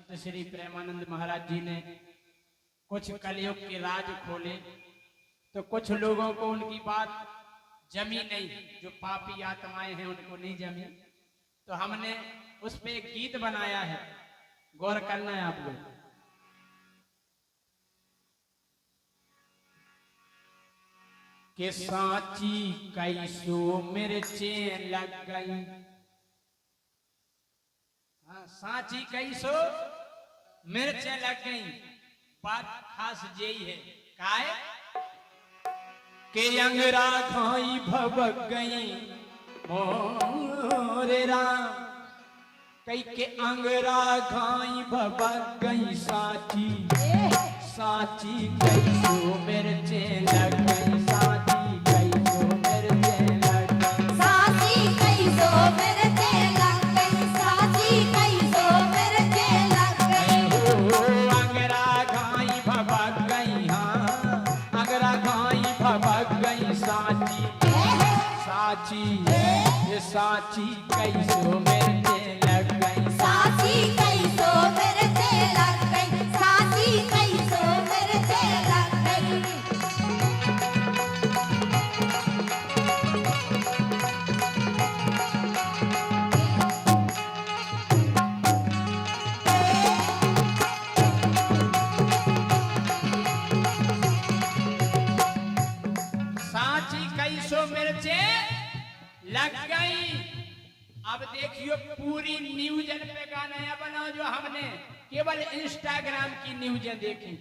संत श्री प्रेमानंद महाराज जी ने कुछ कलयुग के राज खोले, तो कुछ लोगों को उनकी बात जमी नहीं, जो पापी आत्माएं हैं उनको नहीं जमी, तो हमने उस पे एक गीत बनाया है, गौर करना है आप लोग। के सांची कैसो मिर्चें लग गई, सांची कैसो मिर्चें लग गई। बात खास यही है, काहे के अंगरा खाई भबक गई मोरे राम, कई के अंगरा खाई भबक गई सांची, सांची कैसो मिर्चें लग गई, सांची कैसो मिर्चें लग गई, सांची कैसो मिर्चें लग गई, सांची कैसो मिर्चें लग गई। अंगरा खाई भबक गई, हाँ अंगरा खाई भबक गई सांची, सांची ये सांची कैसो मिर्चें लग गई, सांची कैसो मिर्चें लग गई, सांची कैसो मिर्चें लग गई। सांची कैसो मिर्चें लग गई। अब देखियो पूरी न्यूज़न पे गाना या बनाओ जो हमने केवल इंस्टाग्राम की न्यूज़ें देखी।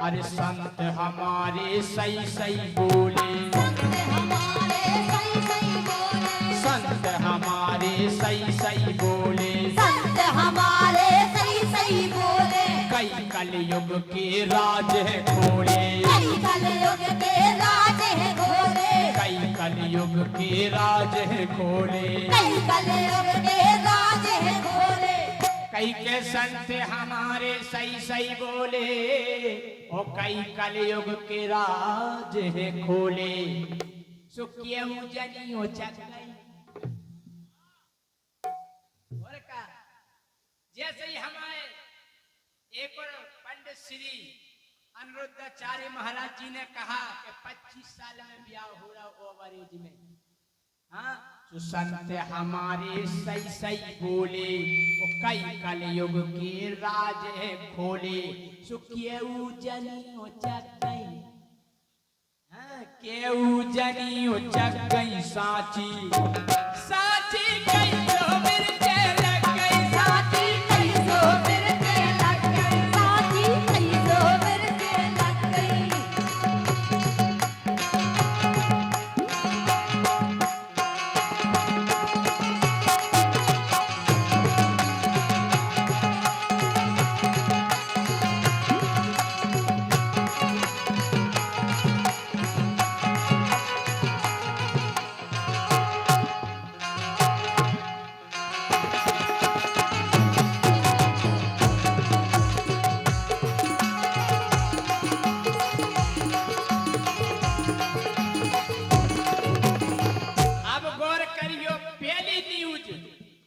अरे संत हमारे सही सही बोले, संत हमारे सही सही बोले, संत हमारे सही सही बोले, संत हमारे सही सही बोले। कई कलयुग के राज है खोले, कई कलयुग के राज है घोले, कई कलयुग के राज है खोले, कई कलयुग के राज है घोले। कई के संत हमारे सही सही बोले, और कई कलयुग के राज है खोले। सुखिए जनी हो चक गई, और का जैसे ही हमारे एक और पंडित श्री अनिरुद्धाचार्य महाराज जी ने कहा कि 25 साल में ब्याह हो रहा ओवर एज में, हाँ तो संत हमारे सही सही बोले, वो कई कलयुग के राज है खोले। सुखिए जनी हो चक गई, हाँ केऊ जनी हो चक गई सांची, सांची कैसो मिर्चें लग गई, सांची कैसो मिर्चें लग गई, सांची कैसो मिर्चें लग गई। अब गौर करियो पहली न्यूज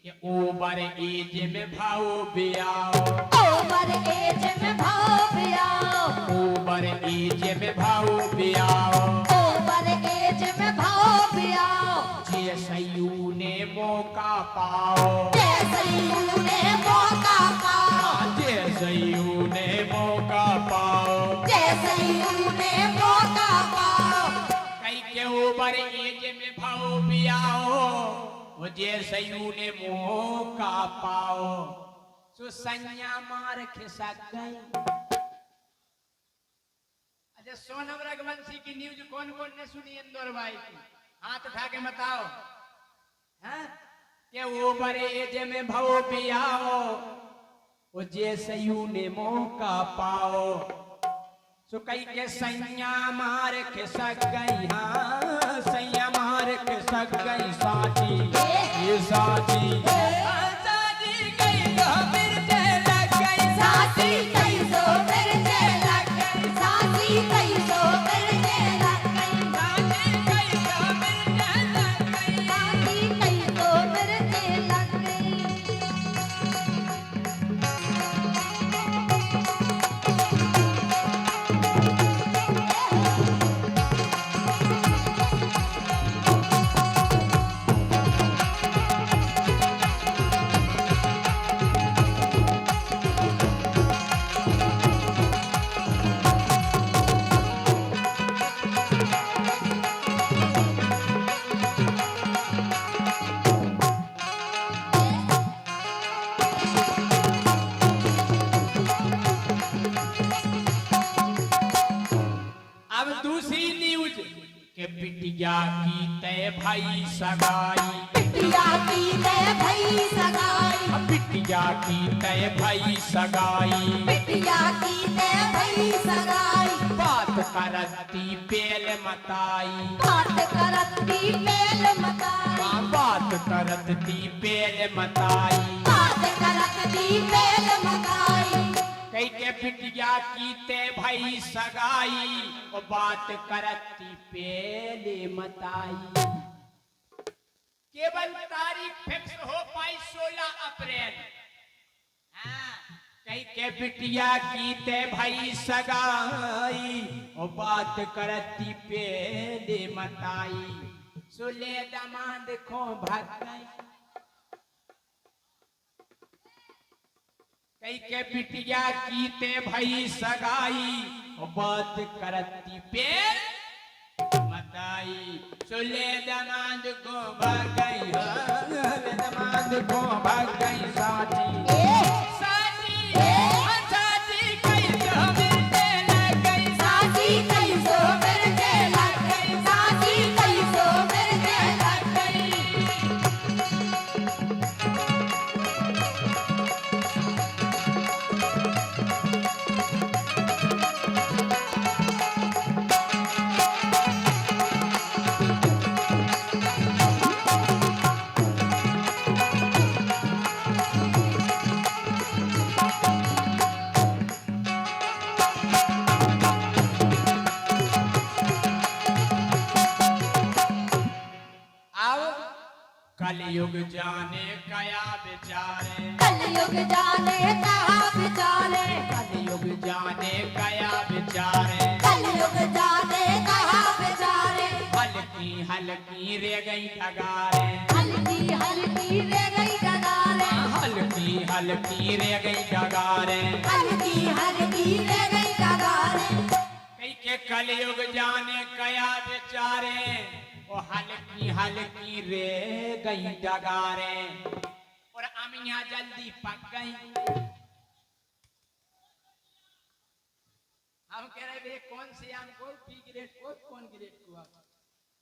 कि ओवर एज में भाव ब्याह, ओवर एज में भाव ब्याह, ओवर एज में भाव ब्याह, ओवर एज में भाव ब्याह। जैसयू ने मौका पाओ, जैसयू ने मौका पाओ, जैसयू ने मौका पाओ, जैसयू ने मौका पाओ। कई के ओवर एज में भाव ब्याह, वो जैसयू ने मौका पाओ, सो सैया मार खिसक गई। अच्छा सोनम रघुवंशी की न्यूज कौन कौन ने सुनी इंदौर भाई की, हाथ उठा के बताओ। हाँ के ओवर एज में भाव ब्याह, वो जैसयू ने मौका पाओ, सो कई के सैया मार खिसक गई, हाँ सैया मार खिसक गई सांची, ये सांची, सांची कैसो मिर्चें लग गई, सांची कैसो मिर्चें लग गई, सांची कैसो मिर्चें लग गई, सांची कैसो मिर्चें लग गई। सांची कैसो मिर्चें लग गई। बिटिया की तय भाई सगाई, बिटिया की तय भई सगाई, बिटिया की तय भाई सगाई, बिटिया की तय भई सगाई, बात करती पेल मताई, बात करती पेल मताई, बात करती पेल मताई, बात करती पेल मताई, कई के बिटिया की ते भाई सगाई, और बात करती पेले मताई। केवल तारीख फिक्स हो पाई 16 अप्रैल। हाँ, कई के बिटिया की ते भाई सगाई, और बात करती पेले मताई। सुले दमाद को भाग गई, कई के बिटिया की ते भाई सगाई, और बात करती पेल मताई। सुले दमाद को भाग गई, दमाद को भाग गई साथी, साथी साथी कई तो मिलते लग गई, साथी कई सो मिलते लग गई, साथी कई सो मिलते लग गई। आओ कलयुग जाने कया बेचारे, कलयुग जाने कहा बिचारे, कलयुग जाने कया बेचारे, कलयुग जाने कहा बिचारे, हल्की हल्की रे गई डगारे, हल्की हल्की रे गई डगारे, हल्की हल्की रे गई डगारे। हल्की हल्की रे गई डगारे, कई के कलयुग जाने कया बेचारे, वो हल्की हल्की रे गई डगारे, और अमियां जल्दी पक गई। हम कह रहे थे कौन से आम को पी ग्रेड को कौन ग्रेड को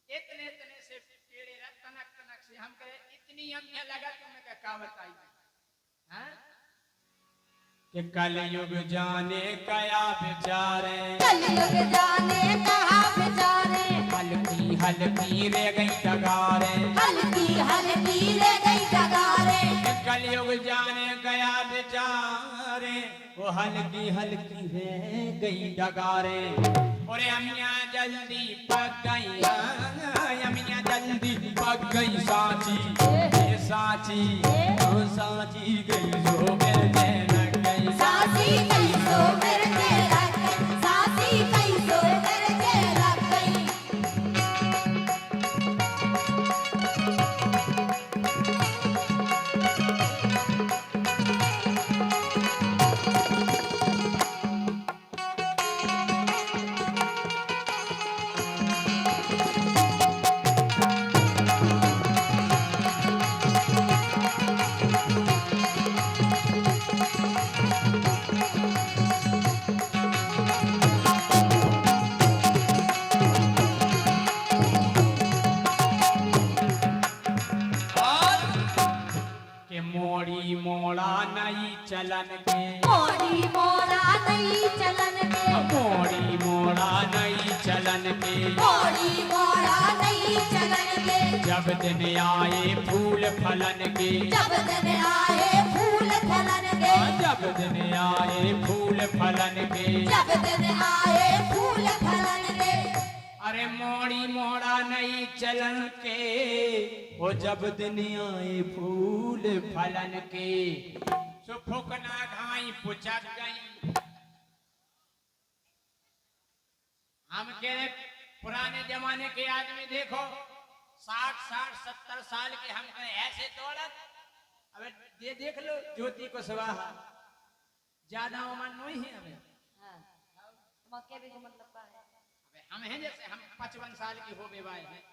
इतने इतने से पेड़े तनक तनक से हम कहे इतनी अमियां लगा तुमने क्या बताई। हाँ? कि कलयुग जाने कया बेचारे, कलयुग जाने कहा बिचारे, हल्की हल्की रे गई डगारे, हल्की हल्की रे गई डगारे, कि कलयुग जाने गया बेचारे, वो हल्की हल्की रे गई डगारे, और अमियां जल्दी पक गई, अमियां जल्दी पक गई साची, ये साची ओ साची गई जो मिलने लग गई, साथी कई सो मिलते लग गई, साथी कई सो मिलते लग गई। और के मोड़ी मोड़ा नहीं चलन के, मोड़ी मोड़ा नहीं चलन के, मोड़ी मोड़ा नहीं चलन के, मोड़ी मोड़ा नहीं चलन के, जब दिन आए फूल फलन के, जब दिन आए फूल फलन के, जब दिन आए फूल फलन के, जब दिन आए फूल फलन के, अरे मोड़ी मोड़ा नहीं चलन के, वो जब दिन आए फूल फलन के, सो फुकना घाई पुचक गई। हम कह रहे पुराने जमाने के आदमी देखो 60-60-70 साल के हम कहे ऐसे दौड़त, अब ये देख लो ज्योति को स्वाहा ज्यादा उम्र नहीं है अबे, मौके भी को मतलब का है। अबे हम हैं जैसे हम 55 साल की हो बेवाए हैं,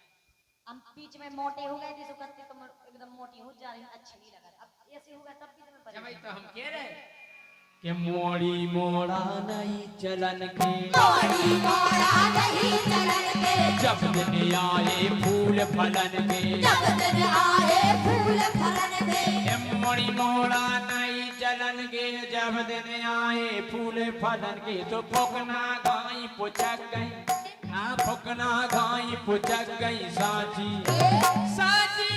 हम बीच में मोटे हो गए थे सुकते तो एकदम मोटी हो जा रही अच्छी नहीं लगा अब ऐसे हो गया तब भी तुम्हें जब तो हम कह रहे ये मोड़ी मोड़ा नहीं चलन के मोड़ी मोड़ा नहीं चलन के जब दिन आए फूल फलन के जब दिन आए फूल फलन के ये मोड़ी मोड़ा नहीं चलन के जब दिन आए फूल फलन के तो फुकना गाई पुचक गई हाँ फुकना गाई पुचक गई साची साची